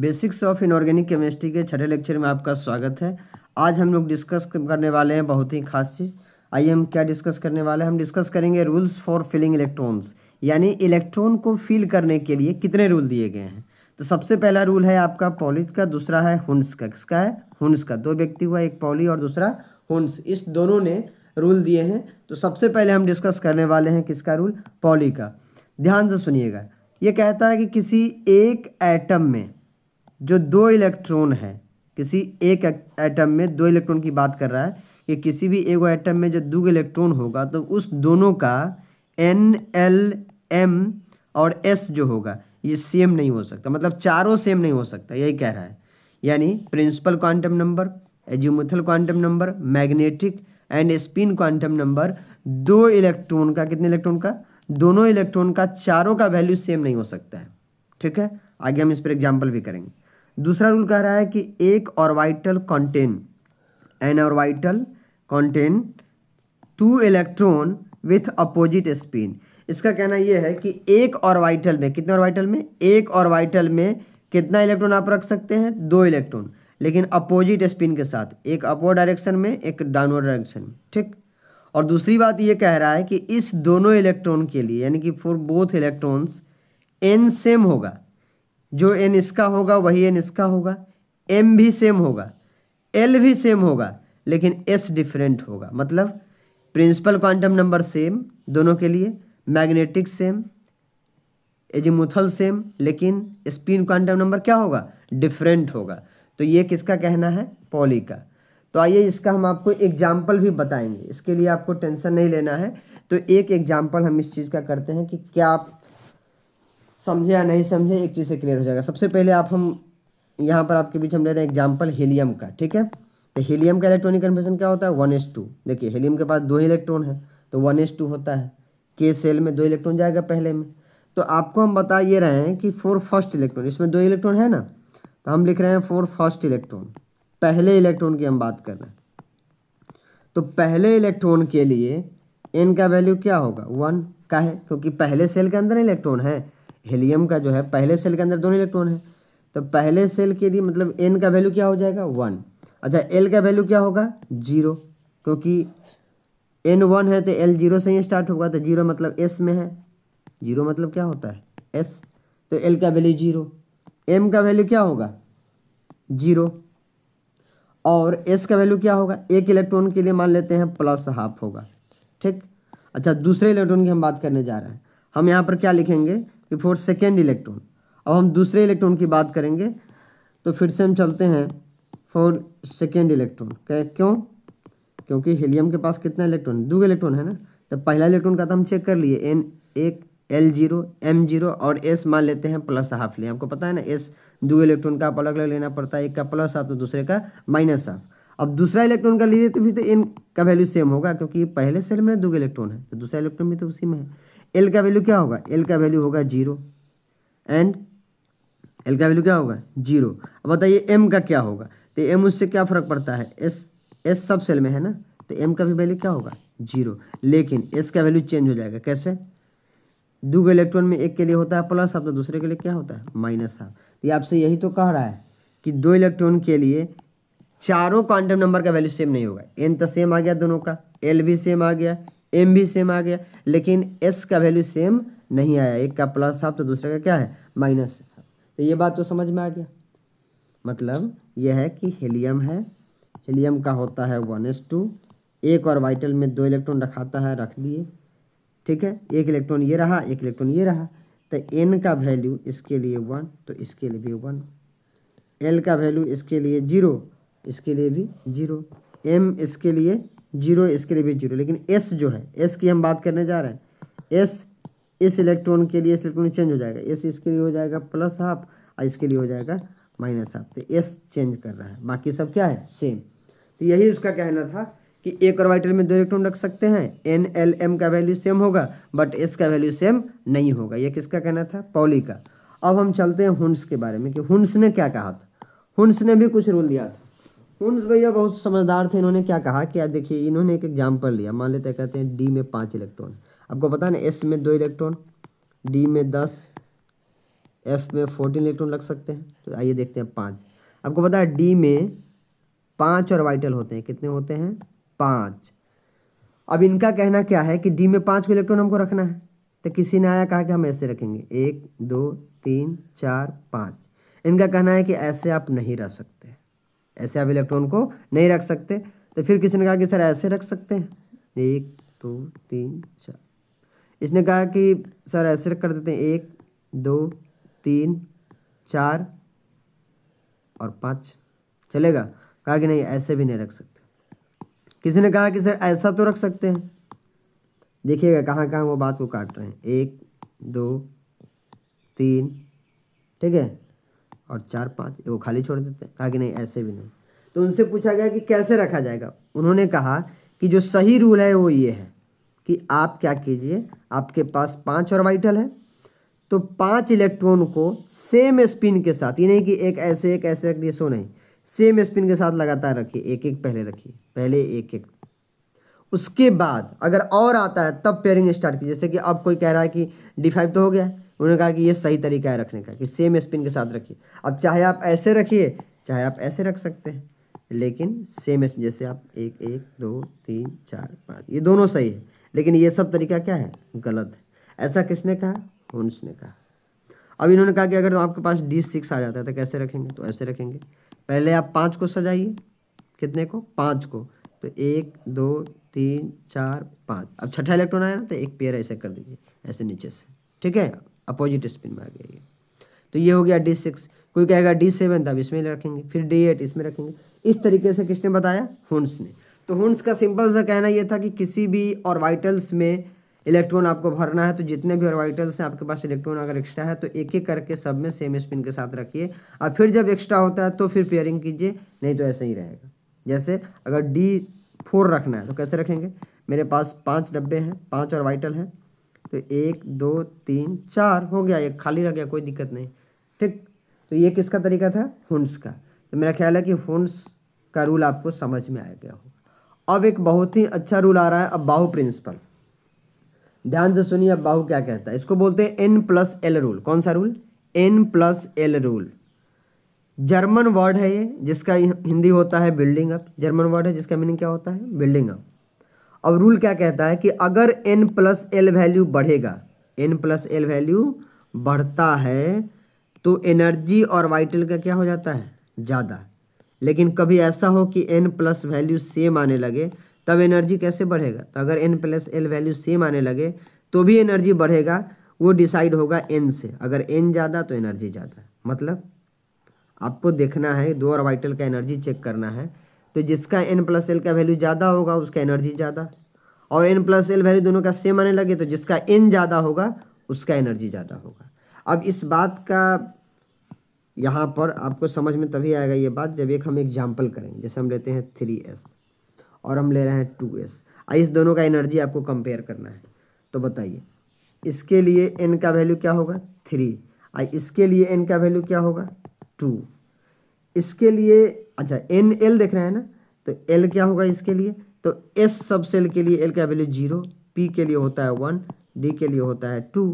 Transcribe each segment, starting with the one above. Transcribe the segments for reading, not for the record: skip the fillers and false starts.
Basics of inorganic chemistry के छठे lecture में आपका स्वागत है। आज हम लोग डिस्कस करने वाले हैं बहुत ही खास चीज़। आइए हम क्या डिस्कस करने वाले हैं, हम डिस्कस करेंगे रूल्स फॉर फिलिंग इलेक्ट्रॉन्स, यानी इलेक्ट्रॉन को फिल करने के लिए कितने रूल दिए गए हैं। तो सबसे पहला रूल है आपका पॉलिज का, दूसरा है हुन्स का। किसका है? हुन्स का। दो व्यक्ति हुआ, एक पॉली और दूसरा हुन्स, इस दोनों ने रूल दिए हैं। तो सबसे पहले हम डिस्कस करने वाले हैं किसका रूल? पॉली का। ध्यान से सुनिएगा। ये कहता है कि किसी एक एटम में जो दो इलेक्ट्रॉन है, किसी एक एटम में दो इलेक्ट्रॉन की बात कर रहा है कि किसी भी एक एटम में जो दो इलेक्ट्रॉन होगा तो उस दोनों का N, L, M और S जो होगा ये सेम नहीं हो सकता, मतलब चारों सेम नहीं हो सकता, यही कह रहा है। यानी principal quantum number, azimuthal quantum number, magnetic and spin quantum number, दो इलेक्ट्रॉन का, कितने इलेक्ट्रॉन का? दोनों इलेक्ट्रॉन का चारों का वैल्यू सेम नहीं हो सकता है। ठीक है, आगे हम इस पर एग्जाम्पल भी करेंगे। दूसरा रूल कह रहा है कि एक orbital contain, N orbital contain two electron with opposite spin. इसका कहना यह है कि एक ऑर्बिटल में, कितने ऑर्बिटल में? एक ऑर्बिटल में कितना इलेक्ट्रॉन आप रख सकते हैं? दो इलेक्ट्रॉन, लेकिन अपोजिट स्पिन के साथ, एक अपवर्ड डायरेक्शन में, एक डाउनवर्ड डायरेक्शन में। ठीक। और दूसरी बात ये कह रहा है कि इस दोनों इलेक्ट्रॉन के लिए, यानी कि for both electrons n same होगा, जो एन इसका होगा वही एन इसका होगा, एम भी सेम होगा, एल भी सेम होगा, लेकिन एस डिफरेंट होगा। मतलब प्रिंसिपल क्वांटम नंबर सेम दोनों के लिए, मैग्नेटिक सेम, एजीमुथल सेम, लेकिन स्पिन क्वांटम नंबर क्या होगा? डिफरेंट होगा। तो ये किसका कहना है? पॉली का। तो आइए इसका हम आपको एग्जाम्पल भी बताएंगे, इसके लिए आपको टेंशन नहीं लेना है। तो एक एग्जाम्पल हम इस चीज़ का करते हैं कि क्या आप समझे या नहीं समझे, एक चीज़ से क्लियर हो जाएगा। सबसे पहले हम यहाँ पर आपके बीच हम ले रहे हैं एग्जाम्पल हीलियम का। ठीक है, तो हीलियम का इलेक्ट्रॉनिक कन्फर्मेशन क्या होता है? 1s2। देखिए हीलियम के पास दो ही इलेक्ट्रॉन है तो 1s2 होता है। के सेल में दो इलेक्ट्रॉन जाएगा पहले में। तो आपको हम बता ये रहे हैं कि फॉर फर्स्ट इलेक्ट्रॉन, इसमें दो इलेक्ट्रॉन है ना, तो हम लिख रहे हैं फॉर फर्स्ट इलेक्ट्रॉन, पहले इलेक्ट्रॉन की हम बात कर रहे हैं। तो पहले इलेक्ट्रॉन के लिए एन का वैल्यू क्या होगा? 1 का है, क्योंकि पहले सेल के अंदर इलेक्ट्रॉन है। हीलियम का जो है पहले सेल के अंदर दोनों इलेक्ट्रॉन है, तो पहले सेल के लिए मतलब एन का वैल्यू क्या हो जाएगा? 1। अच्छा, एल का वैल्यू क्या होगा? 0, क्योंकि एन 1 है तो एल 0 से ही स्टार्ट होगा, तो 0 मतलब एस में है, 0 मतलब क्या होता है? एस, तो एल का वैल्यू 0। एम का वैल्यू क्या होगा? 0। और एस का वैल्यू क्या होगा? एक इलेक्ट्रॉन के लिए मान लेते हैं +½ होगा। ठीक। अच्छा, दूसरे इलेक्ट्रॉन की हम बात करने जा रहे हैं। हम यहाँ पर क्या लिखेंगे कि फॉर सेकेंड इलेक्ट्रॉन। अब हम दूसरे इलेक्ट्रॉन की बात करेंगे, तो फिर से हम चलते हैं फॉर सेकेंड इलेक्ट्रॉन। क्यों? क्योंकि हीलियम के पास कितना इलेक्ट्रॉन? दो इलेक्ट्रॉन है ना। तो पहला इलेक्ट्रॉन का तो हम चेक कर लिए, एन 1, L0, M0 और S मान लेते हैं +½ लिए। आपको पता है ना, S दो इलेक्ट्रॉन का आप अलग अलग लेना पड़ता है, एक का +½ तो दूसरे का -½ अब दूसरा इलेक्ट्रॉन का लिए तो फिर तो एन का वैल्यू सेम होगा, क्योंकि पहले सेल में दो इलेक्ट्रॉन है तो दूसरा इलेक्ट्रॉन भी तो उसी में है। एल का वैल्यू क्या होगा? एल का वैल्यू होगा 0, एंड एल का वैल्यू क्या होगा? 0। अब बताइए एम का क्या होगा? तो एम उससे क्या फ़र्क पड़ता है? एस सब सेल में है ना, तो एम का भी वैल्यू क्या होगा? 0। लेकिन एस का वैल्यू चेंज हो जाएगा। कैसे? दो इलेक्ट्रॉन में एक के लिए होता है +½ तो दूसरे के लिए क्या होता है? -½ तो ये आपसे यही तो कह रहा है कि दो इलेक्ट्रॉन के लिए चारों क्वांटम नंबर का वैल्यू सेम नहीं होगा। एन तो सेम आ गया दोनों का, एल भी सेम आ गया, एम भी सेम आ गया, लेकिन एस का वैल्यू सेम नहीं आया। एक का +½ तो दूसरे का क्या है? -½ तो ये बात तो समझ में आ गया। मतलब यह है कि हीलियम है, हीलियम का होता है 1s2, एक ऑर्बिटल में दो इलेक्ट्रॉन रखाता है, रख दिए। ठीक है, एक इलेक्ट्रॉन ये रहा, एक इलेक्ट्रॉन ये रहा, तो एन का वैल्यू इसके लिए 1 तो इसके लिए भी 1, एल का वैल्यू इसके लिए 0, इसके लिए भी 0, एम इसके लिए 0, इसके लिए भी 0। लेकिन एस जो है, एस की हम बात करने जा रहे हैं, एस इस इलेक्ट्रॉन के लिए इस इलेक्ट्रॉन चेंज हो जाएगा, एस इसके लिए हो जाएगा +½ और इसके लिए हो जाएगा -½ तो एस चेंज कर रहा है, बाकी सब क्या है? सेम। तो यही उसका कहना था कि एक ऑर्बिटल में दो इलेक्ट्रॉन रख सकते हैं, एन एल एम का वैल्यू सेम होगा बट एस का वैल्यू सेम नहीं होगा। ये किसका कहना था? पॉली का। अब हम चलते हैं हुन्स के बारे में कि हुन्स ने क्या कहा था। हुन्स ने भी कुछ रूल दिया था। हुन्स भैया बहुत समझदार थे। इन्होंने क्या कहा कि देखिए, इन्होंने एक एग्जाम्पल लिया। मान लेते हैं, कहते हैं डी में 5 इलेक्ट्रॉन, आपको पता है ना, एस में 2 इलेक्ट्रॉन, डी में 10, एफ में 14 इलेक्ट्रॉन लग सकते हैं। तो आइए देखते हैं 5। आपको पता है डी में 5 ऑर्बिटल होते हैं। कितने होते हैं? 5। अब इनका कहना क्या है कि डी में 5 को इलेक्ट्रॉन हमको रखना है। तो किसी ने आया कहा कि हम ऐसे रखेंगे 1 2 3 4 5। इनका कहना है कि ऐसे आप नहीं रख सकते, ऐसे आप इलेक्ट्रॉन को नहीं रख सकते। तो फिर किसी ने कहा कि सर ऐसे रख सकते हैं 1 2 3 4। इसने कहा कि सर ऐसे कर देते हैं 1 2 3 4 और 5, चलेगा? कहा कि नहीं ऐसे भी नहीं रख सकते। किसी ने कहा कि सर ऐसा तो रख सकते हैं। देखिएगा कहाँ कहाँ वो बात को काट रहे हैं। 1 2 3, ठीक है, और 4 5 वो खाली छोड़ देते हैं। कहा कि नहीं ऐसे भी नहीं। तो उनसे पूछा गया कि कैसे रखा जाएगा। उन्होंने कहा कि जो सही रूल है वो ये है कि आप क्या कीजिए, आपके पास 5 ऑर्बिटल है तो 5 इलेक्ट्रॉन को सेम स्पिन के साथ, ये नहीं कि एक ऐसे रख दिए, सो नहीं, सेम स्पिन के साथ लगातार रखिए। एक एक पहले रखिए, पहले एक एक, उसके बाद अगर और आता है तब पेयरिंग स्टार्ट कीजिए। जैसे कि अब कोई कह रहा है कि D5 तो हो गया, उन्होंने कहा कि ये सही तरीका है रखने का कि सेम स्पिन के साथ रखिए। अब चाहे आप ऐसे रखिए चाहे आप ऐसे रख सकते हैं, लेकिन सेम स्पिन, जैसे आप 1 1 2 3 4 5, ये दोनों सही है, लेकिन ये सब तरीका क्या है? गलत है। ऐसा किसने कहा? हुन्स ने कहा। अब इन्होंने कहा कि अगर तो आपके पास D6 आ जाता है तो कैसे रखेंगे? तो ऐसे रखेंगे। पहले आप 5 को सजाइए, कितने को? 5 को। तो 1 2 3 4 5। अब छठा इलेक्ट्रॉन आया ना तो एक पेयर ऐसे कर दीजिए, ऐसे नीचे से, ठीक है, अपोजिट स्पिन में आ गया ये। तो ये हो गया D6। कोई कहेगा D7 तब इसमें रखेंगे, फिर D8 इसमें रखेंगे। इस तरीके से किसने बताया? हुन्स ने। तो हुन्स का सिंपल सा कहना ये था कि किसी भी ऑर्बिटल्स में इलेक्ट्रॉन आपको भरना है तो जितने भी ऑर्बिटल्स हैं आपके पास इलेक्ट्रॉन अगर एक्स्ट्रा है तो एक एक करके सब में सेम स्पिन के साथ रखिए, और फिर जब एक्स्ट्रा होता है तो फिर पेयरिंग कीजिए, नहीं तो ऐसे ही रहेगा। जैसे अगर D4 रखना है तो कैसे रखेंगे? मेरे पास 5 डब्बे हैं, 5 ऑर्बिटल हैं, तो 1 2 3 4 हो गया, एक खाली रह गया, कोई दिक्कत नहीं, ठीक। तो ये किसका तरीका था? हुन्स का। तो मेरा ख्याल है कि हुन्स का रूल आपको समझ में आ गया होगा। अब एक बहुत ही अच्छा रूल आ रहा है, अब बाहु प्रिंसिपल। ध्यान से सुनिए अब बाहु क्या कहता है। इसको बोलते हैं N+L रूल। कौन सा rule? N+L rule. German word है ये, जिसका हिंदी होता है बिल्डिंग अप। जर्मन वर्ड है जिसका मीनिंग क्या होता है? Building up. अब रूल क्या कहता है कि अगर N+L वैल्यू बढ़ेगा, N+L वैल्यू बढ़ता है तो एनर्जी ऑर्बिटल का क्या हो जाता है? ज़्यादा। लेकिन कभी ऐसा हो कि N+ वैल्यू सेम आने लगे तब एनर्जी कैसे बढ़ेगा? तो अगर N+L वैल्यू सेम आने लगे तो भी एनर्जी बढ़ेगा, वो डिसाइड होगा N से। अगर N ज़्यादा तो एनर्जी ज़्यादा। मतलब आपको देखना है, 2 ऑर्बिटल का एनर्जी चेक करना है, तो जिसका N+L का वैल्यू ज़्यादा होगा उसका एनर्जी ज़्यादा, और N+L वैल्यू दोनों का सेम आने लगे तो जिसका N ज़्यादा होगा उसका एनर्जी ज़्यादा होगा। अब इस बात का यहाँ पर आपको समझ में तभी आएगा ये बात जब एक हम एग्जाम्पल करेंगे। जैसे हम लेते हैं 3s और हम ले रहे हैं 2s। इस दोनों का एनर्जी आपको कंपेयर करना है। तो बताइए इसके लिए n का वैल्यू क्या होगा? 3। इसके लिए n का वैल्यू क्या होगा? 2। इसके लिए अच्छा NL देख रहे हैं ना, तो L क्या होगा इसके लिए? तो S सब सेल के लिए L का वैल्यू 0, P के लिए होता है 1, D के लिए होता है 2,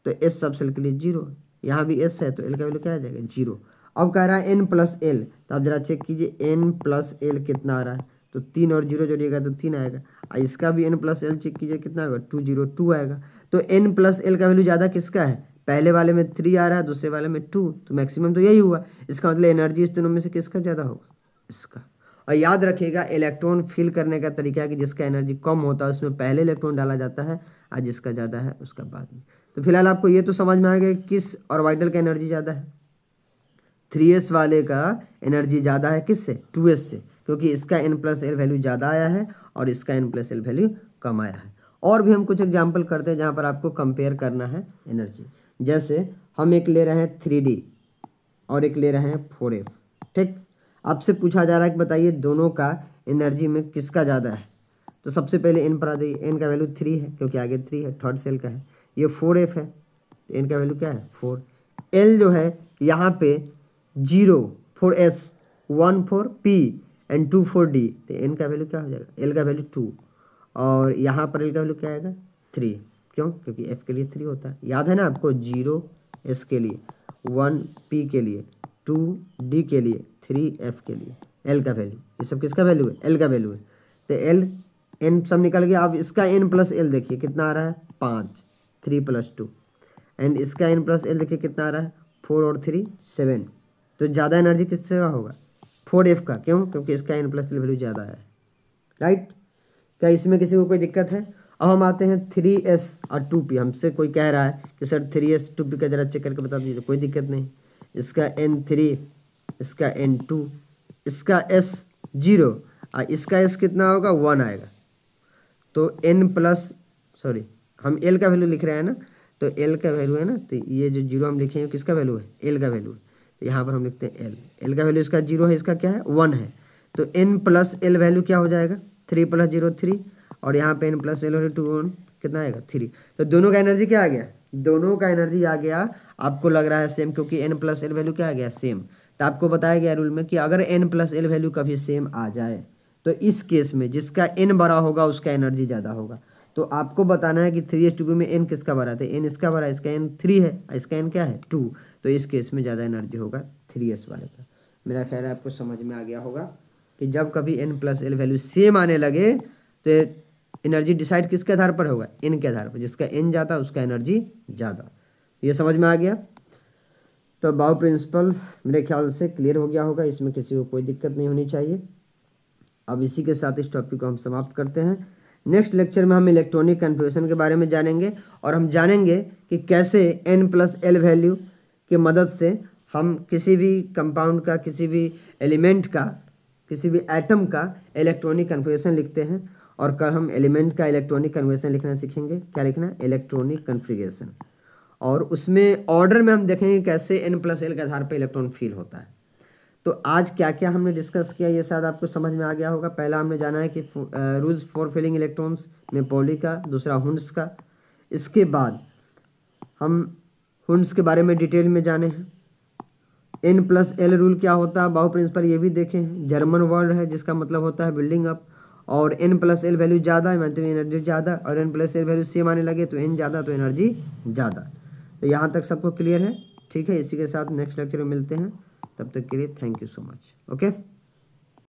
तो S सब सेल के लिए 0। यहाँ भी S है तो L का वैल्यू क्या आ जाएगा? 0। अब कह रहा है N+L, तो आप जरा चेक कीजिए N+L कितना आ रहा है? तो 3 और 0 जोड़िएगा तो 3 आएगा। इसका भी N+L चेक कीजिए कितना आएगा? 2 0 2 आएगा। तो N+L का वैल्यू ज़्यादा किसका है? पहले वाले में 3 आ रहा है, दूसरे वाले में 2, तो मैक्सिमम तो यही हुआ। इसका मतलब एनर्जी इस दोनों में से किसका ज़्यादा होगा? इसका। और याद रखिएगा इलेक्ट्रॉन फिल करने का तरीका है कि जिसका एनर्जी कम होता है उसमें पहले इलेक्ट्रॉन डाला जाता है, और जिसका ज़्यादा है उसका बाद में। तो फिलहाल आपको ये तो समझ में आ गया किस ऑर्बिटल का एनर्जी ज़्यादा है। 3s वाले का एनर्जी ज़्यादा है किससे? 2s से, क्योंकि इसका N+L वैल्यू ज़्यादा आया है और इसका N+L वैल्यू कम आया है। और भी हम कुछ एग्जाम्पल करते हैं जहाँ पर आपको कंपेयर करना है एनर्जी। जैसे हम एक ले रहे हैं 3D और एक ले रहे हैं 4f, ठीक। आपसे पूछा जा रहा है कि बताइए दोनों का एनर्जी में किसका ज़्यादा है। तो सबसे पहले n पर आ जाइए। n का वैल्यू 3 है क्योंकि आगे 3 है, थर्ड सेल का है। ये 4f है तो n का वैल्यू क्या है? 4। L जो है यहाँ पे 0 4 S 1 4 P एंड 2 4 D, तो n का वैल्यू क्या हो जाएगा? L का वैल्यू 2, और यहाँ पर L का वैल्यू क्या आएगा? 3। क्यों? क्योंकि F के लिए 3 होता है। याद है ना आपको? 0 S के लिए 1 P के लिए, 2 D के लिए, 3 F के लिए, L का वैल्यू, ये सब किसका वैल्यू है? L का वैल्यू है। तो L N सब निकल गया। अब इसका N प्लस L देखिए कितना आ रहा है? 5, 3 + 2, एंड इसका N प्लस L देखिए कितना आ रहा है? 4 और 3 7। तो ज़्यादा एनर्जी किससे का होगा? 4F का। क्यों? क्योंकि इसका N प्लस L वैल्यू ज़्यादा है, राइट। क्या इसमें किसी को कोई दिक्कत है? अब हम आते हैं 3S और 2P। हमसे कोई कह रहा है कि सर 3S 2P का जरा चेक करके बता दीजिए। कोई दिक्कत नहीं। इसका N3, इसका N2, इसका S0 और इसका S कितना होगा? 1 आएगा। तो हम L का वैल्यू लिख रहे हैं ना, तो L का वैल्यू है ना, तो ये जो 0 हम लिखे हैं किसका वैल्यू है? L का वैल्यू है। तो यहाँ पर हम लिखते हैं L का वैल्यू इसका 0 है, इसका क्या है? 1 है। तो N प्लस L वैल्यू क्या हो जाएगा? 3 + 0 3, और यहाँ पे N प्लस L वैल्यू 2 कितना आएगा? 3। तो दोनों का एनर्जी क्या आ गया? दोनों का एनर्जी आ गया। आपको लग रहा है सेम, क्योंकि N प्लस L वैल्यू क्या आ गया? सेम। तो आपको बताया गया रूल में कि अगर N प्लस L वैल्यू कभी सेम आ जाए तो इस केस में जिसका N बड़ा होगा उसका एनर्जी ज़्यादा होगा। तो आपको बताना है कि 3s2p में N किसका बड़ा है? तो N इसका बड़ा है, इसका N 3 है, इसका N क्या है? 2। तो इस केस में ज़्यादा एनर्जी होगा 3s वाले का। मेरा ख्याल है आपको समझ में आ गया होगा कि जब कभी N plus L value same आने लगे तो एनर्जी डिसाइड किसके आधार पर होगा? N के आधार पर। जिसका N ज़्यादा उसका एनर्जी ज़्यादा। ये समझ में आ गया? तो बाउ प्रिंसिपल मेरे ख्याल से क्लियर हो गया होगा, इसमें किसी को कोई दिक्कत नहीं होनी चाहिए। अब इसी के साथ इस टॉपिक को हम समाप्त करते हैं। नेक्स्ट लेक्चर में हम इलेक्ट्रॉनिक कन्फिग्रेशन के बारे में जानेंगे, और हम जानेंगे कि कैसे N प्लस L वैल्यू की मदद से हम किसी भी कंपाउंड का, किसी भी एलिमेंट का, किसी भी एटम का इलेक्ट्रॉनिक कन्फिग्रेशन लिखते हैं। और कल हम एलिमेंट का इलेक्ट्रॉनिक कन्फिग्रेशन लिखना सीखेंगे। क्या लिखना? Electronic configuration. और उसमें ऑर्डर में हम देखेंगे कैसे N प्लस L के आधार पर इलेक्ट्रॉन फील होता है। तो आज क्या क्या हमने डिस्कस किया ये शायद आपको समझ में आ गया होगा। पहला हमने जाना है कि रूल्स फॉर फिलिंग इलेक्ट्रॉन्स में पॉली का, दूसरा हुंड्स का। इसके बाद हम हुंड्स के बारे में डिटेल में जाने हैं। N प्लस L रूल क्या होता है, बाउ प्रिंसिपल ये भी देखे हैं। जर्मन वर्ड है जिसका मतलब होता है बिल्डिंग अप। और N प्लस L वैल्यू ज़्यादा है मतलब एनर्जी ज़्यादा, और N plus L value same आने लगे तो N ज़्यादा तो एनर्जी ज़्यादा। तो यहाँ तक सबको क्लियर है? ठीक है, इसी के साथ नेक्स्ट लेक्चर में मिलते हैं। तब तक के लिए thank you so much. Okay.